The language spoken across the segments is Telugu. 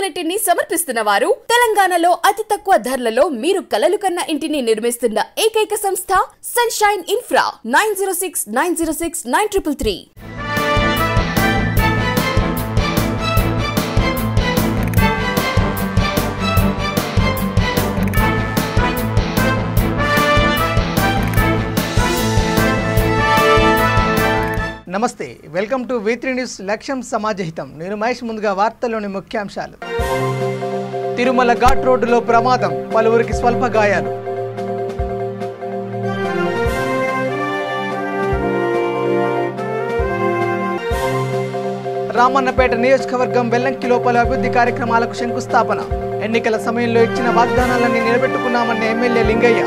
ఆపర్చునిటీని సమర్పిస్తున్న వారు తెలంగాణలో అతి తక్కువ ధరలలో మీరు కలలు కన్న ఇంటిని నిర్మిస్తున్న ఏకైక సంస్థ సన్షైన్ ఇన్ఫ్రా 9069069333. నమస్తే, వెల్కమ్ టు V3 న్యూస్. లక్ష్యం సమాజహితం. నేను మహేష్. ముందుగా వార్తల్లోని ముఖ్యాంశాలు. తిరుమల ఘాట్ రోడ్డులో ప్రమాదం, పలువురికి స్వల్ప గాయాలు. రామన్నపేట నియోజకవర్గం వెల్లంకిలో పలు అభివృద్ధి కార్యక్రమాలకు శంకుస్థాపన. ఎన్నికల సమయంలో ఇచ్చిన వాగ్దానాలన్నీ నిలబెట్టుకున్నామన్న ఎమ్మెల్యే లింగయ్య.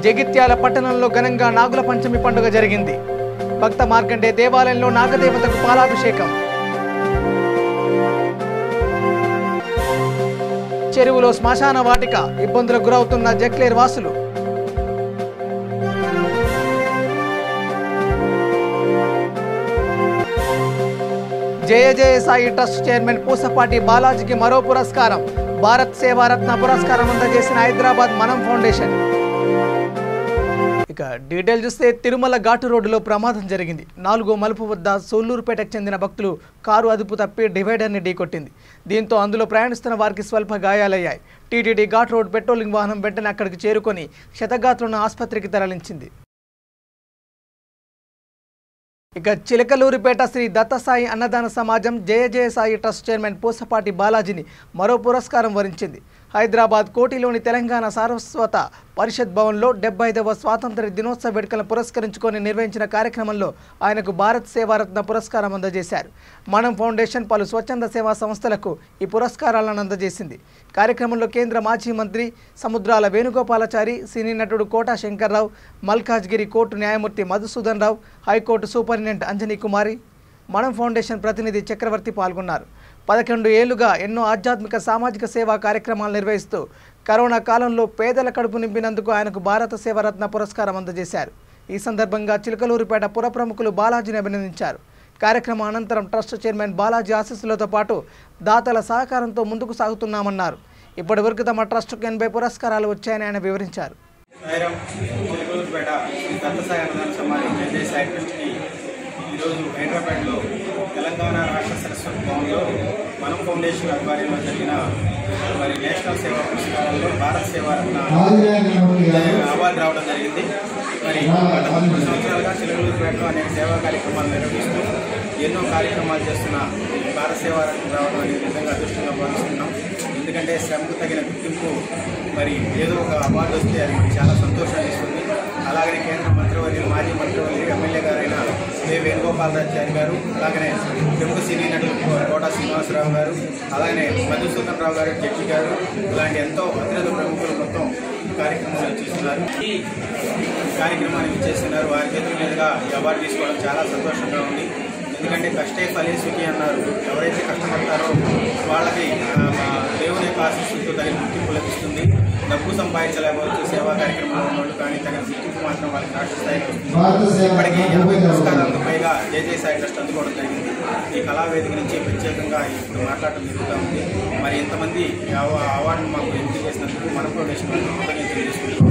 జగిత్యాల పట్టణంలో ఘనంగా నాగుల పంచమి పండుగ జరిగింది. భక్త మార్కండే దేవాలయంలో నాగదేవతకు పాలాభిషేకం. చెరువులో శ్మశాన వాటిక, ఇబ్బందులకు గురవుతున్న జక్లేర్ వాసులు. జయ జయ సాయి ట్రస్ట్ చైర్మన్ పూసపాటి బాలాజీకి మరో పురస్కారం. భారత్ సేవారత్న పురస్కారం అందజేసిన హైదరాబాద్ మనం ఫౌండేషన్. ఇక డీటెయిల్ చూస్తే తిరుమల ఘాటు రోడ్డులో ప్రమాదం జరిగింది. 4వ మలుపు వద్ద సోల్లూరుపేటకు చెందిన భక్తులు కారు అదుపు తప్పి డివైడర్ని ఢీకొట్టింది. దీంతో అందులో ప్రయాణిస్తున్న వారికి స్వల్ప గాయాలయ్యాయి. టీటీడీ ఘాట్ రోడ్ పెట్రోలింగ్ వాహనం వెంటనే అక్కడికి చేరుకొని క్షతగాత్రులను ఆసుపత్రికి తరలించింది. ఇక చిలకలూరిపేట శ్రీ దత్తసాయి అన్నదాన సమాజం జయ జయ సాయి ట్రస్ట్ చైర్మన్ పూసపాటి బాలాజీని మరో పురస్కారం వరించింది. హైదరాబాద్ కోటిలోని తెలంగాణ సారస్వత పరిషత్ భవన్లో 75వ స్వాతంత్ర దినోత్సవ వేడుకలను పురస్కరించుకొని నిర్వహించిన కార్యక్రమంలో ఆయనకు భారత్ సేవారత్న పురస్కారం అందజేశారు. మనం ఫౌండేషన్ పలు స్వచ్ఛంద సేవా సంస్థలకు ఈ పురస్కారాలను అందజేసింది. కార్యక్రమంలో కేంద్ర మాజీ మంత్రి సముద్రాల వేణుగోపాలాచారి, సినీ నటుడు కోటా శంకర్రావు, మల్కాజ్గిరి కోర్టు న్యాయమూర్తి మధుసూదన్ రావు, హైకోర్టు సూపరింటెండెంట్ అంజనీ కుమారి, మనం ఫౌండేషన్ ప్రతినిధి చక్రవర్తి పాల్గొన్నారు. 11 ఏళ్లుగా ఎన్నో ఆధ్యాత్మిక సామాజిక సేవా కార్యక్రమాలు నిర్వహిస్తూ కరోనా కాలంలో పేదల కడుపు నింపినందుకు ఆయనకు భారత సేవారత్న పురస్కారం అందజేశారు. ఈ సందర్భంగా చిలకలూరిపేట పుర ప్రముఖులు బాలాజీని అభినందించారు. కార్యక్రమం అనంతరం ట్రస్ట్ చైర్మన్ బాలాజీ ఆశీస్సులతో పాటు దాతల సహకారంతో ముందుకు సాగుతున్నామన్నారు. ఇప్పటి వరకు తమ ట్రస్టుకు 80 పురస్కారాలు వచ్చాయని ఆయన వివరించారు. ఈరోజు హైదరాబాద్లో తెలంగాణ రాష్ట్ర సరస్వతి భవన్లో మనం ఫౌండేషన్ ఆధ్వర్యంలో జరిగిన నేషనల్ సేవా పురస్కారాల్లో భారత సేవారత్న అవార్డు రావడం జరిగింది. గత 30 సంవత్సరాలుగా చిలకలూరిపేటలో అనేక సేవా కార్యక్రమాలు నిర్వహిస్తూ ఎన్నో కార్యక్రమాలు చేస్తున్న భారత సేవారత్న రావడం అనేది నిజంగా అదృష్టంగా భావిస్తున్నాం. ఎందుకంటే శ్రమకు తగిన గుర్తింపు ఏదో ఒక అవార్డు వస్తే అది మనకి చాలా సంతోషాన్ని ఇస్తుంది. అలాగనే కేంద్ర మంత్రివర్యులు, మాజీ మంత్రివర్యులు, ఎమ్మెల్యే గారైన వేణుగోపాలాచారి గారు, అలాగనే ప్రముఖ సినీ నటులు కోటా శ్రీనివాసరావు గారు, అలాగనే మధుసూదన్ రావు గారు, జడ్జి గారు, ఇలాంటి ఎంతో అత్యంత ప్రముఖులు మొత్తం ఈ కార్యక్రమంలో చేస్తున్నారు. ఈ కార్యక్రమానికి చేస్తున్నారు. వారి చేతుల మీదుగా ఈ అవార్డు తీసుకోవడం చాలా సంతోషంగా ఉంది. ఎందుకంటే కష్టే ఫలే సుఖి అన్నారు. ఎవరైతే కష్టపడతారో వాళ్ళకి దేవుని యొక్క ఆశీస్సులతో తగిన గుర్తింపు లభిస్తుంది. డబ్బు సంపాదించలేకపోవచ్చు సేవా కార్యక్రమంలో ఉన్నవాళ్ళు, కానీ తగిన గుర్తింపు మాత్రం వాళ్ళకి రాష్ట్ర స్థాయిలో వస్తుంది. ఇప్పటికీ 80 పురస్కారాలకు పైగా జయ జయ సాయి ట్రస్ట్ అందుకోవడం జరిగింది. ఈ కళావేదిక నుంచి ప్రత్యేకంగా ఇప్పుడు మాట్లాడటం జరుగుతూ ఉంది. ఇంతమంది అవార్డును మాకు ఎంపిక చేసినందుకు మన ఫౌండేషన్ తెలియజేసుకుంటున్నాం.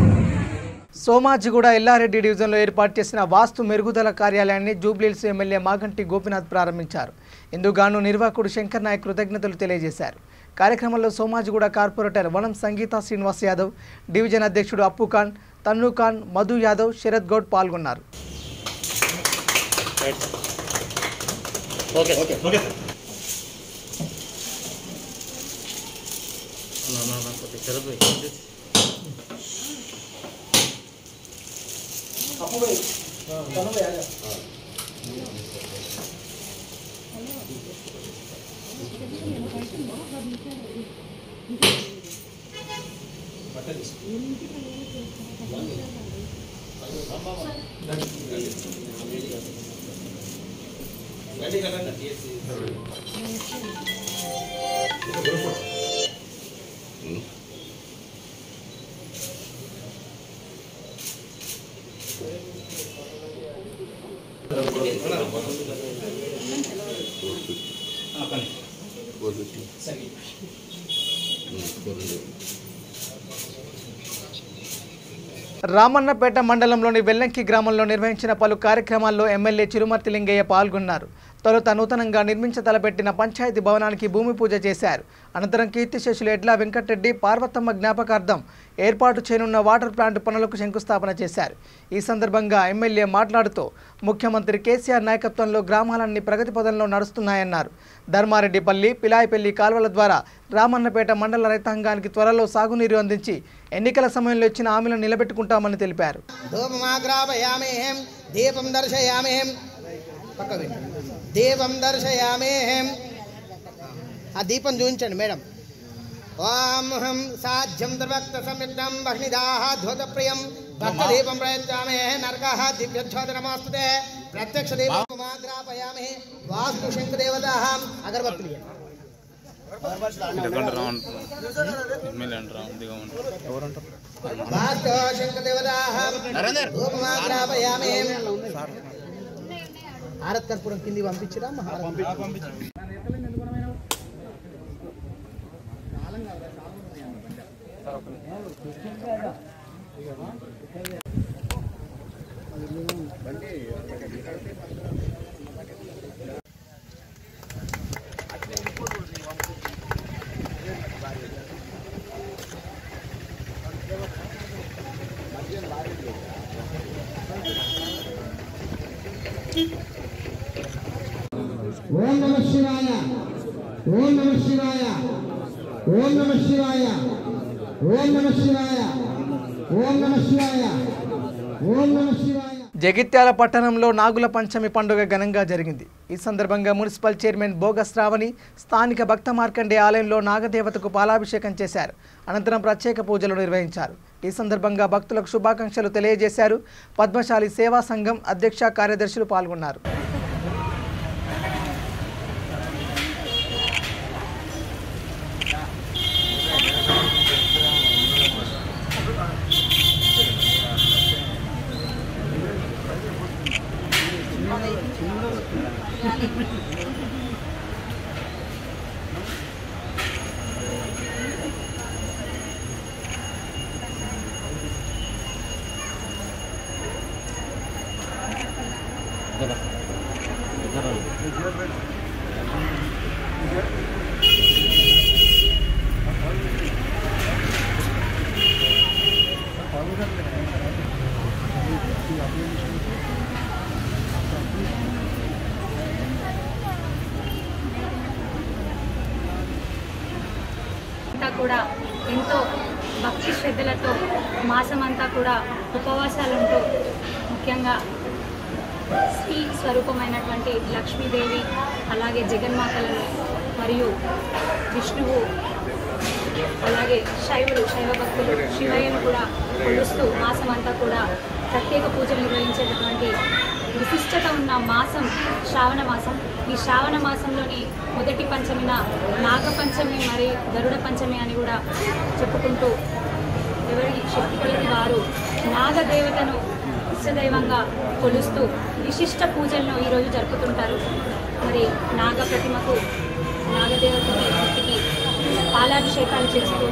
సోమాజిగూడ ఎల్లారెడ్డి డివిజన్లో ఏర్పాటు చేసిన వాస్తు మెరుగుదల కార్యాలయాన్ని జూబ్లీహిల్స్ ఎమ్మెల్యే మాగంటి గోపీనాథ్ ప్రారంభించారు. ఇందుగాను నిర్వాహకుడు శంకర్ నాయక్ కృతజ్ఞతలు తెలియజేశారు. కార్యక్రమంలో సోమాజిగూడ కార్పొరేటర్ వనం సంగీత శ్రీనివాస్ యాదవ్, డివిజన్ అధ్యక్షుడు అప్పు ఖాన్, తన్ను ఖాన్, మధు యాదవ్, శరత్ గౌడ్ పాల్గొన్నారు. రామన్నపేట మండలంలోని వెల్లంకి గ్రామంలో నిర్వహించిన పలు కార్యక్రమాల్లో ఎమ్మెల్యే చిరుమర్తి లింగయ్య పాల్గొన్నారు. తొలుత నూతనంగా నిర్మించతలపెట్టిన పంచాయతీ భవనానికి భూమి పూజ చేశారు. అనంతరం కీర్తిశేషులు ఎడ్ల వెంకటరెడ్డి పార్వతమ్మ జ్ఞాపకార్థం ఏర్పాటు చేయనున్న వాటర్ ప్లాంట్ పనులకు శంకుస్థాపన చేశారు. ఈ సందర్భంగా ఎమ్మెల్యే మాట్లాడుతూ ముఖ్యమంత్రి కేసీఆర్ నాయకత్వంలో గ్రామాలన్నీ ప్రగతి పదంలో నడుస్తున్నాయన్నారు. ధర్మారెడ్డిపల్లి, పిలాయిపల్లి కాల్వల ద్వారా రామన్నపేట మండల రైతాంగానికి త్వరలో సాగునీరు అందించి ఎన్నికల సమయంలో ఇచ్చిన హామీలను నిలబెట్టుకుంటామని తెలిపారు. దీపం దర్శయామేహం. ఆ దీపం చూపించండి మేడం. ఓం సాధ్యం ద్రవక్త సంయుక్తం వహ్నిదాహ ధ్వత ప్రియం భక్త దీపం ప్రయచ్చామే నరకః దివ్యజ్యోతిరమాస్తుతే ప్రత్యక్ష దీపం ఆగ్రాపయామి. వాస్తు శంకదేవతాః అగరబత్తులు వాస్తు శంకదేవతాః ధూపమాగ్రాపయామి. భారత్ కర్పూరం కింది పంపించరా? ఓం నమః శివాయ, ఓం నమః శివాయ, ఓం నమః శివాయ, ఓం నమః శివాయ, ఓం నమః శివాయ, ఓం నమః శివాయ. జగిత్యాల పట్టణంలో నాగుల పంచమి పండుగ ఘనంగా జరిగింది. ఈ సందర్భంగా మున్సిపల్ చైర్మన్ బోగస్ శ్రావణి స్థానిక భక్త మార్కండే ఆలయంలో నాగదేవతకు పాలాభిషేకం చేశారు. అనంతరం ప్రత్యేక పూజలు నిర్వహించారు. ఈ సందర్భంగా భక్తులకు శుభాకాంక్షలు తెలియజేశారు. పద్మశాలి సేవా సంఘం అధ్యక్ష కార్యదర్శులు పాల్గొన్నారు. కూడా ఎంతో భక్తి శ్రద్ధలతో మాసమంతా కూడా ఉపవాసాలుంటూ ముఖ్యంగా శ్రీ స్వరూపమైనటువంటి లక్ష్మీదేవి అలాగే జగన్మాతలను మరియు విష్ణువు అలాగే శైవ భక్తులు శివయ్యను కూడా కొలుస్తూ మాసమంతా కూడా ప్రత్యేక పూజలు నిర్వహించేటటువంటి విశిష్టత ఉన్న మాసం శ్రావణ మాసం. ఈ శ్రావణ మాసంలోని మొదటి పంచమిన నాగపంచమి మరి గరుడ పంచమి అని కూడా చెప్పుకుంటూ ఎవరి శక్తి కొలది వారు నాగదేవతను ఇష్టదైవంగా కొలుస్తూ విశిష్ట పూజలను ఈరోజు జరుపుతుంటారు. మరి నాగ ప్రతిమకు నాగదేవతకి భక్తికి పాలాభిషేకాలు చేస్తూ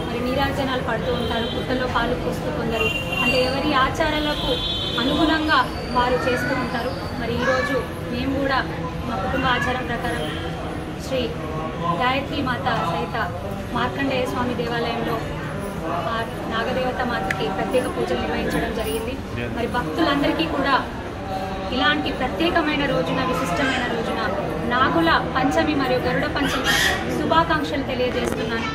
మరి నీరాజనాలు పడుతూ ఉంటారు. పుట్టలో పాలు పోస్తూ కొందరు అంటే ఎవరి ఆచారాలకు అనుగుణంగా వారు చేస్తూ ఉంటారు. మరి ఈరోజు మేము కూడా మా కుటుంబ ఆచారం ప్రకారం శ్రీ గాయత్రి మాత సహిత మార్కండేయ స్వామి దేవాలయంలో ఆ నాగదేవత మాతకి ప్రత్యేక పూజలు నిర్వహించడం జరిగింది. మరి భక్తులందరికీ కూడా ఇలాంటి ప్రత్యేకమైన రోజున విశిష్టమైన రోజున నాగుల పంచమి మరియు గరుడ పంచమి శుభాకాంక్షలు తెలియజేస్తున్నాను.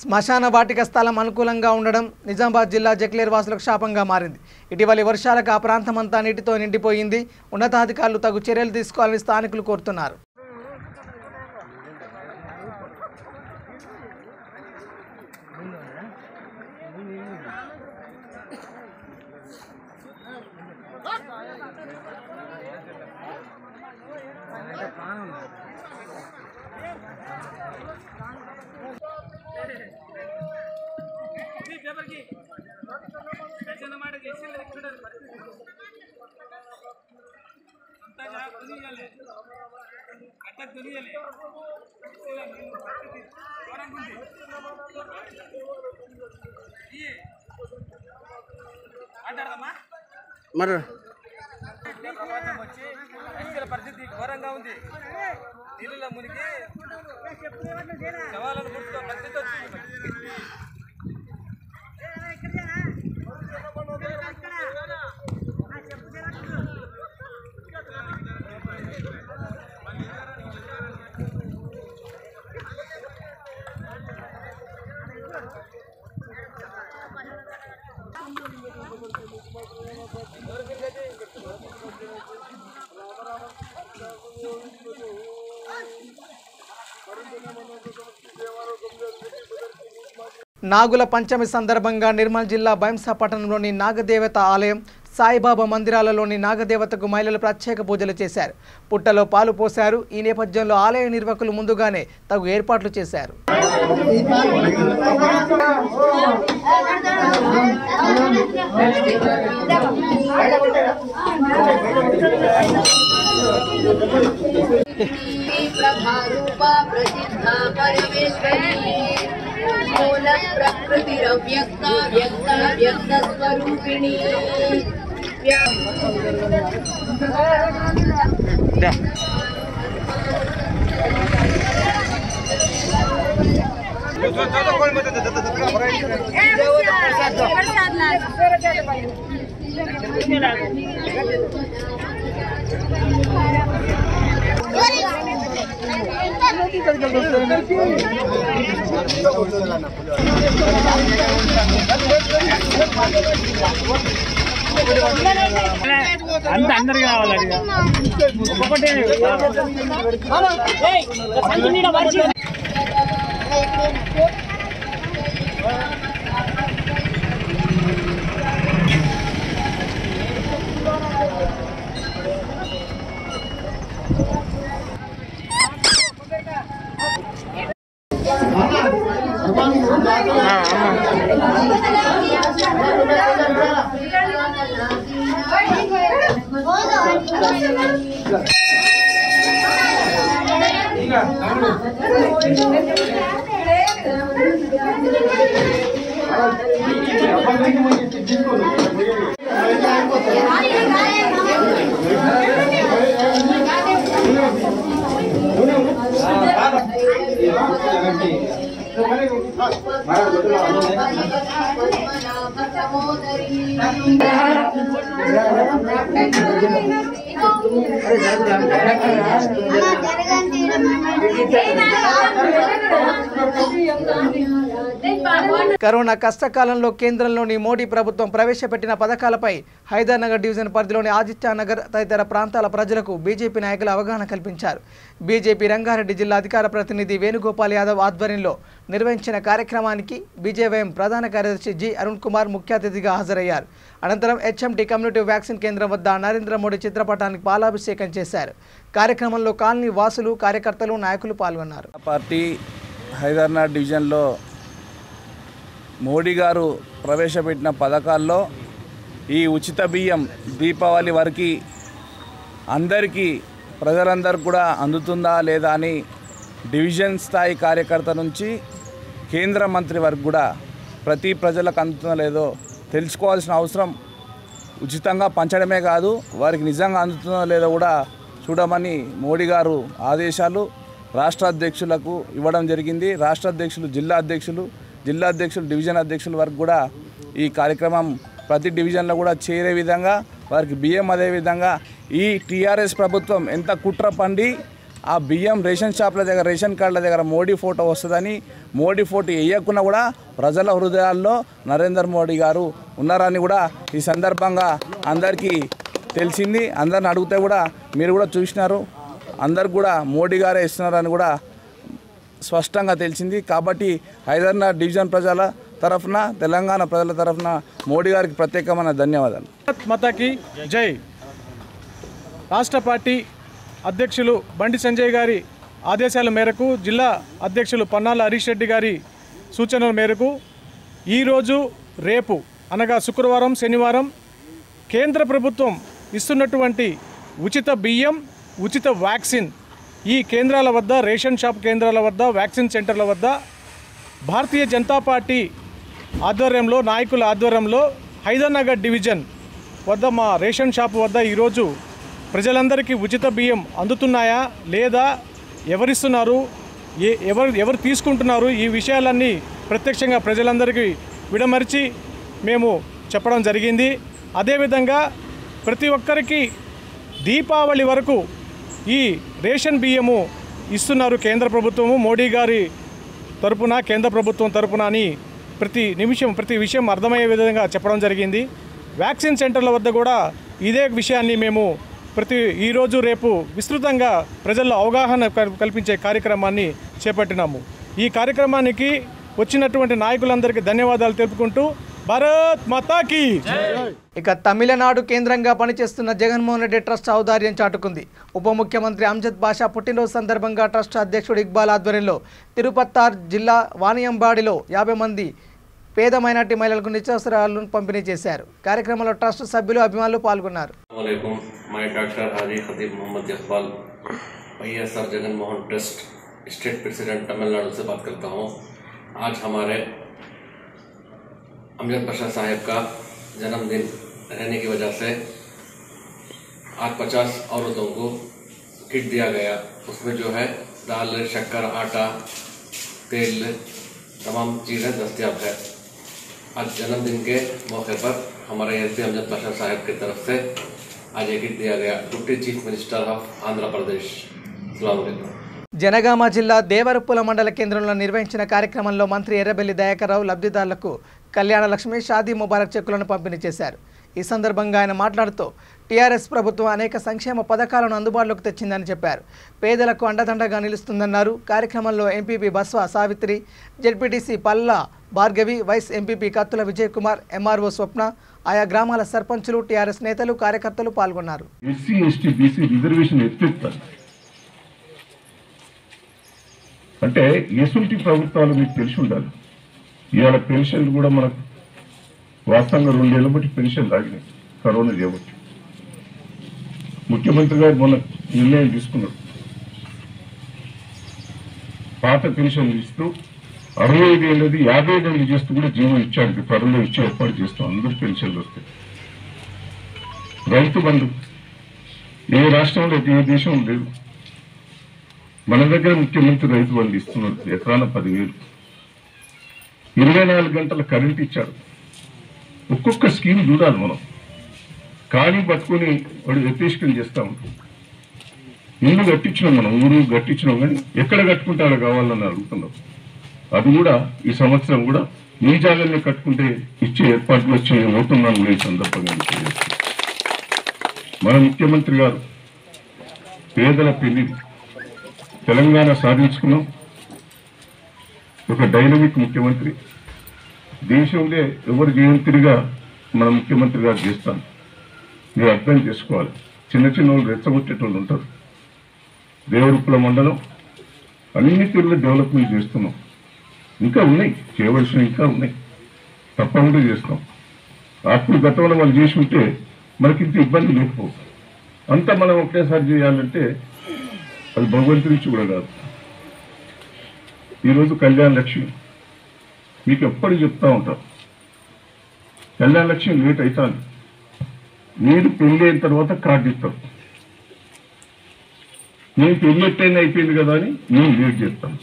శ్మశాన వాటిక స్థలం అనుకూలంగా ఉండడం నిజామాబాద్ జిల్లా జక్లేర్ వాసులకు శాపంగా మారింది. ఇటీవలి వర్షాలకు ఆ ప్రాంతమంతా నీటితో నిండిపోయింది. ఉన్నతాధికారులు తగు చర్యలు తీసుకోవాలని స్థానికులు కోరుతున్నారు. మరి పరిస్థితి ఘోరంగా ఉంది. నీళ్ళలో మునిగి శవాలను ముట్టుకో పరిస్థితి వచ్చింది. నాగుల పంచమి సందర్భంగా నిర్మల్ జిల్లా బైంసా పట్టణంలోని నాగదేవత ఆలయం సాయిబాబా మందిరాలలోని నాగదేవతకు మహిళలు ప్రత్యేక పూజలు చేశారు. పుట్టలో పాలు పోశారు. ఈ నేపథ్యంలో ఆలయ నిర్వాహకులు ముందుగానే తగు ఏర్పాట్లు చేశారు. मूल प्रकृतिरव्यक्ता व्यक्ता व्यक्त स्वरूपिणी అంత అందరికి కావాలి. కరోనా కష్టకాలంలో కేంద్రంలోని మోడీ ప్రభుత్వం ప్రవేశపెట్టిన పథకాలపై హైదర్నగర్ డివిజన్ పరిధిలోని ఆదిత్యనగర్ తదితర ప్రాంతాల ప్రజలకు బీజేపీ నాయకులు అవగాహన కల్పించారు. బీజేపీ రంగారెడ్డి జిల్లా అధికార ప్రతినిధి వేణుగోపాల్ యాదవ్ ఆధ్వర్యంలో నిర్వహించిన కార్యక్రమానికి బీజేవైఎం ప్రధాన కార్యదర్శి జి అరుణ్ కుమార్ ముఖ్య అతిథిగా హాజరయ్యారు. అనంతరం హెచ్ఎంటీ కమ్యూనిటీ వ్యాక్సిన్ కేంద్రం వద్ద నరేంద్ర మోడీ చిత్రపటానికి పాలాభిషేకం చేశారు. కార్యక్రమంలో కాలనీ వాసులు, కార్యకర్తలు, నాయకులు పాల్గొన్నారు. పార్టీ హైదర్నగర్ డివిజన్లో మోడీ గారు ప్రవేశపెట్టిన పథకాల్లో ఈ ఉచిత బియ్యం దీపావళి వరకు అందరికీ ప్రజలందరూ కూడా అందుతుందా లేదా అని డివిజన్ స్థాయి కార్యకర్త నుంచి కేంద్ర మంత్రి వరకు కూడా ప్రతి ప్రజలకు అందుతుందో లేదో తెలుసుకోవాల్సిన అవసరం, ఉచితంగా పంచడమే కాదు వారికి నిజంగా అందుతుందో లేదో కూడా చూడమని మోడీ గారు ఆదేశాలు రాష్ట్ర అధ్యక్షులకు ఇవ్వడం జరిగింది. రాష్ట్ర అధ్యక్షులు, జిల్లా అధ్యక్షులు, డివిజన్ అధ్యక్షుల వరకు కూడా ఈ కార్యక్రమం ప్రతి డివిజన్లో కూడా చేరే విధంగా వారికి బియ్యం, అదేవిధంగా ఈ టీఆర్ఎస్ ప్రభుత్వం ఎంత కుట్ర పండి ఆ బియ్యం రేషన్ షాప్ల దగ్గర, రేషన్ కార్డుల దగ్గర మోడీ ఫోటో వస్తుందని, మోడీ ఫోటో వేయకుండా కూడా ప్రజల హృదయాల్లో నరేంద్ర మోడీ గారు ఉన్నారని కూడా ఈ సందర్భంగా అందరికీ తెలిసింది. అందరిని అడిగితే కూడా మీరు కూడా చూసినారు, అందరు కూడా మోడీ గారే ఇస్తున్నారని కూడా స్పష్టంగా తెలిసింది. కాబట్టి హైదర్నగర్ డివిజన్ ప్రజల తరఫున, తెలంగాణ ప్రజల తరఫున మోడీ గారికి ప్రత్యేకమైన ధన్యవాదాలు. మాతాకి జై. రాష్ట్ర పార్టీ అధ్యక్షులు బండి సంజయ్ గారి ఆదేశాల మేరకు, జిల్లా అధ్యక్షులు పన్నాల హరీష్ రెడ్డి గారి సూచనల మేరకు ఈరోజు, రేపు అనగా శుక్రవారం, శనివారం కేంద్ర ప్రభుత్వం ఇస్తున్నటువంటి ఉచిత బియ్యం, ఉచిత వ్యాక్సిన్ ఈ కేంద్రాల వద్ద, రేషన్ షాప్ కేంద్రాల వద్ద, వ్యాక్సిన్ సెంటర్ల వద్ద భారతీయ జనతా పార్టీ ఆధ్వర్యంలో, నాయకుల ఆధ్వర్యంలో హైదర్నగర్ డివిజన్ వద్ద మా రేషన్ షాప్ వద్ద ఈరోజు ప్రజలందరికీ ఉచిత బియ్యం అందుతున్నాయా లేదా, ఎవరిస్తున్నారు, ఎవరు తీసుకుంటున్నారు, ఈ విషయాలన్నీ ప్రత్యక్షంగా ప్రజలందరికీ విడమర్చి మేము చెప్పడం జరిగింది. అదేవిధంగా ప్రతి ఒక్కరికి దీపావళి వరకు ఈ రేషన్ బియ్యము ఇస్తున్నారు కేంద్ర ప్రభుత్వము, మోడీ గారి తరపున, కేంద్ర ప్రభుత్వం తరపున అని ప్రతి విషయం అర్థమయ్యే విధంగా చెప్పడం జరిగింది. వ్యాక్సిన్ సెంటర్ల వద్ద కూడా ఇదే విషయాన్ని మేము ఈరోజు రేపు విస్తృతంగా ప్రజల్లో అవగాహన కల్పించే కార్యక్రమాన్ని చేపట్టినాము. ఈ కార్యక్రమానికి వచ్చినటువంటి నాయకులందరికీ ధన్యవాదాలు తెలుపుకుంటూ భారత్ మాతాకి. ఇక తమిళనాడు కేంద్రంగా పనిచేస్తున్న జగన్మోహన్ రెడ్డి ట్రస్ట్ ఔదార్యం చాటుకుంది. ఉప ముఖ్యమంత్రి అంజద్ బాషా పుట్టినరోజు సందర్భంగా ట్రస్ట్ అధ్యక్షుడు ఇక్బాల్ ఆధ్వర్యంలో తిరుపత్తార్ జిల్లా వానియంబాడిలో 50 మంది పేద మైనార్టీ మహిళలకు నిత్యావసరాలను పంపిణీ చేశారు. కార్యక్రమంలో ట్రస్ట్ సభ్యులు, అభిమానులు పాల్గొన్నారు. मैं doctor Haji Khatib Mohammed Iqbal YSR Jagan Mohan trust state president Tamil Nadu से बात करता हूँ। आज हमारे अमजद बाशा साहब का जन्मदिन रहने की वजह से आज 50 औरतों को किट दिया गया। उसमें जो है दाल, शक्कर, आटा, तेल, तमाम चीज़ें दस्तियाब है। आज जन्मदिन के मौके पर हमारे एसपी अमजद बाशा साहब की तरफ से आज एक किट दिया गया। Deputy chief minister of Andhra Pradesh. अस्सलाम वालेकुम। జనగామ జిల్లా దేవరపుల మండల కేంద్రంలో నిర్వహించిన కార్యక్రమంలో మంత్రి ఎర్రబెల్లి దయాకర్రావు లబ్ధిదారులకు కళ్యాణ లక్ష్మి, షాదీ ముబారక్ చెక్కులను పంపిణీ చేశారు. ఈ సందర్భంగా ఆయన మాట్లాడుతూ టీఆర్ఎస్ ప్రభుత్వం అనేక సంక్షేమ పథకాలను అందుబాటులోకి తెచ్చిందని చెప్పారు. పేదలకు అండదండగా నిలుస్తుందన్నారు. కార్యక్రమంలో MPP Baswa Savitri, ZPTC Palla Bhargavi, vice MPP Kattula Vijay Kumar, MRO స్వప్న, ఆయా గ్రామాల సర్పంచులు, టీఆర్ఎస్ నేతలు, కార్యకర్తలు పాల్గొన్నారు. ఎస్సీ, ఎస్టీ, బీసీ రిజర్వేషన్ ఎత్తిస్తారు అంటే ఎసుంటి ప్రభుత్వాలు మీకు తెలిసి ఉండాలి. ఇవాళ పెన్షన్లు కూడా మనకు వాస్తవంగా 2 ఏళ్ళ బట్టి పెన్షన్ లాగినాయి కరోనా చేయబట్టి. ముఖ్యమంత్రి గారు మొన్న నిర్ణయం తీసుకున్నారు. పాత పెన్షన్లు ఇస్తూ 65 ఏళ్ళది 55 ఏళ్ళు చేస్తూ కూడా జీవో ఇచ్చాడు. త్వరలో ఇచ్చి ఏర్పాటు చేస్తాం. అందరూ పెన్షన్లు వస్తాయి. రైతు బంధు ఏ రాష్ట్రంలో ఏ దేశం లేదు. మన దగ్గర ముఖ్యమంత్రి రైతు బంధు ఇస్తున్నారు. ఎకరాన 10,000. 24 గంటల కరెంట్ ఇచ్చాడు. ఒక్కొక్క స్కీమ్ చూడాలి మనం. కానీ పట్టుకుని వాడు వ్యతిరేకం చేస్తా ఉంటాం. ఇల్లు కట్టించినాం, మనం ఊరు కట్టించినాం, కానీ ఎక్కడ కట్టుకుంటారో కావాలని అడుగుతున్నాం. అది కూడా ఈ సంవత్సరం కూడా మీ జాగాన్ని కట్టుకుంటే ఇచ్చే ఏర్పాట్లు వచ్చే అవుతున్నాను ఈ సందర్భంగా. మన ముఖ్యమంత్రి గారు పేదల పెళ్లి తెలంగాణ సాధించుకున్నాం. ఒక డైనమిక్ ముఖ్యమంత్రి. దేశంలో ఎవరు జయంతిగా మన ముఖ్యమంత్రి గారు చేస్తాను. మీరు అర్థం చేసుకోవాలి. చిన్న చిన్న వాళ్ళు రెచ్చగొట్టేటోళ్ళు ఉంటారు. దేవరుపుల మండలం అన్ని తీరులో డెవలప్మెంట్ చేస్తున్నాం. ఇంకా ఉన్నాయి, చేయవలసినవి ఇంకా ఉన్నాయి. తప్పకుండా చేస్తాం. అప్పుడు గతంలో వాళ్ళు చేసి ఉంటే మనకి ఇంత ఇబ్బంది లేకపోవు. అంతా మనం ఒకేసారి చేయాలంటే అది భగవంతుడి నుంచి కూడా కాదు. ఈరోజు కళ్యాణ లక్ష్మి మీకు ఎప్పుడు చెప్తా ఉంటాం. కళ్యాణ లక్ష్మి లేట్ అవుతాను. మీరు పెళ్లి అయిన తర్వాత కార్డు ఇస్తాం. నేను పెళ్లి ఎట్టయినా అయిపోయింది కదా అని నేను లేట్ చేస్తాను.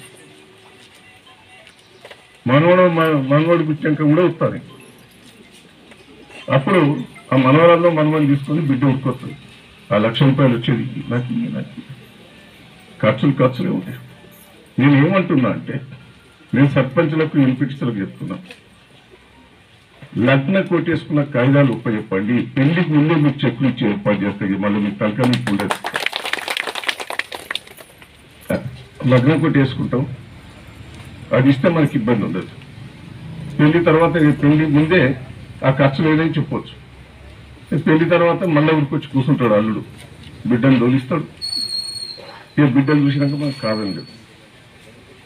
మనవాడు పుట్టాక కూడా వస్తాను. అప్పుడు ఆ మనవరాల్లో మనవాడిని తీసుకొని బిడ్డ ఉట్టుకొస్తుంది. ఆ ₹1,00,000 వచ్చేది నాకు ఖర్చులే ఉంటాయి. నేను ఏమంటున్నా అంటే, నేను సర్పంచులకు, ఎంపీటీసీలకు చెప్తున్నా, లగ్న కొట్టేసుకున్న కాయిదాలు ఉపయోగపడి పెళ్లికి ముందే మీకు చెక్కులు ఇచ్చి ఏర్పాటు చేస్తాయి. మళ్ళీ మీకు తలకా మీకు ఉండదు. లగ్నం కొట్టేసుకుంటాం, అది ఇస్తే మనకి ఇబ్బంది ఉండదు. పెళ్లి తర్వాత పెళ్లి ముందే ఆ ఖర్చులు ఏదైనా చెప్పవచ్చు. పెళ్లి తర్వాత మళ్ళీ ఊరికొచ్చి కూర్చుంటాడు అల్లుడు, బిడ్డను తోలిస్తాడు. ఇక బిడ్డలు చూసినాక మనకు కాదని లేదు.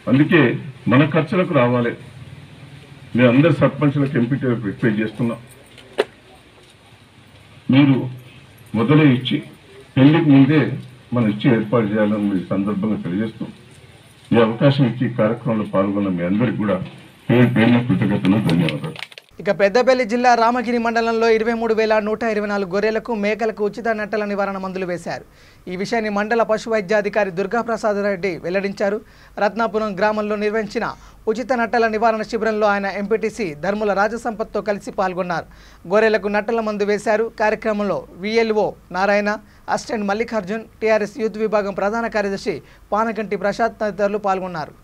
అందుకే మన ఖర్చులకు రావాలి. మేము అందరు సర్పంచులకు, ఎంపీటీలకు రిక్వెస్ట్ చేస్తున్నాం. మీరు మొదలే ఇచ్చి పెళ్లికి ముందే మనం ఇచ్చి ఏర్పాటు చేయాలని ఈ సందర్భంగా తెలియజేస్తూ ఈ అవకాశం ఇచ్చి కార్యక్రమంలో పాల్గొన్న మీ అందరికీ కూడా పేరు పేరున కృతజ్ఞతలు, ధన్యవాదాలు. ఇక పెద్దపల్లి జిల్లా రామగిరి మండలంలో 23,124 గొర్రెలకు మేకలకు ఉచిత నట్టల నివారణ మందులు వేశారు. ఈ విషయాన్ని మండల పశు వైద్యాధికారి దుర్గాప్రసాద్ రెడ్డి వెల్లడించారు. రత్నాపురం గ్రామంలో నిర్వహించిన ఉచిత నట్టల నివారణ శిబిరంలో ఆయన ఎంపీటీసీ ధర్ముల రాజసంపత్తో కలిసి పాల్గొన్నారు. గొర్రెలకు నట్టల మందు వేశారు. కార్యక్రమంలో విఎల్ఓ Narayana, assistant Mallikarjun, TRS youth విభాగం ప్రధాన కార్యదర్శి పానకంటి ప్రసాద్ తదితరులు పాల్గొన్నారు.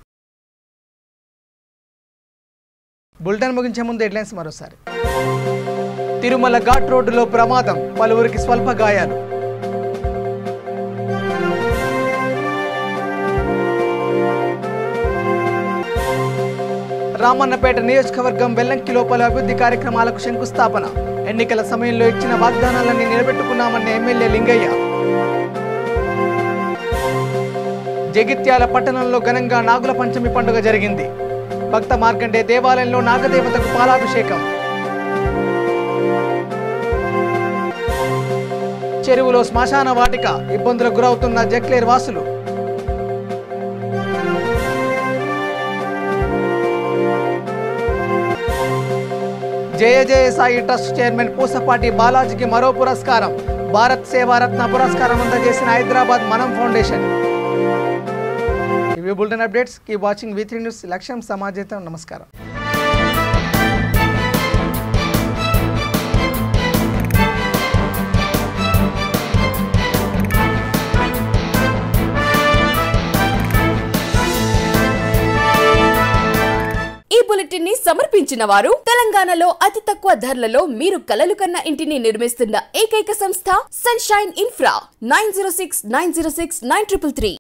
బులెటిన్ ముగించే ముందు హెడ్లైన్స్ మరోసారి. తిరుమల ఘాట్ రోడ్డులో ప్రమాదం, పలువురికి స్వల్ప గాయాలు. రామన్నపేట నియోజకవర్గం వెల్లంకిలో పలు అభివృద్ధి కార్యక్రమాలకు శంకుస్థాపన. ఎన్నికల సమయంలో ఇచ్చిన వాగ్దానాలన్నీ నిలబెట్టుకున్నామన్న ఎమ్మెల్యే లింగయ్య. జగిత్యాల పట్టణంలో ఘనంగా నాగుల పంచమి పండుగ జరిగింది. భక్త మార్కండే దేవాలయంలో నాగదేవతకు పాలాభిషేకం. చెరువులో శ్మశాన వాటిక, ఇబ్బందులకు గురవుతున్న జక్లేర్ వాసులు. జయ సాయి ట్రస్ట్ చైర్మన్ పూసపాటి బాలాజీకి మరో పురస్కారం. భారత్ సేవారత్న పురస్కారం అందజేసిన హైదరాబాద్ మనం ఫౌండేషన్. ఇవి bulletin updates. Keep watching V3 news. లక్ష్యం సమాజేతం. నమస్కారం. ఈ బులెటిన్ ని సమర్పించిన వారు తెలంగాణలో అతి తక్కువ ధరలలో మీరు కలలు కన్న ఇంటిని నిర్మిస్తున్న ఏకైక సంస్థ సన్షైన్ ఇన్ఫ్రా. 9069069333.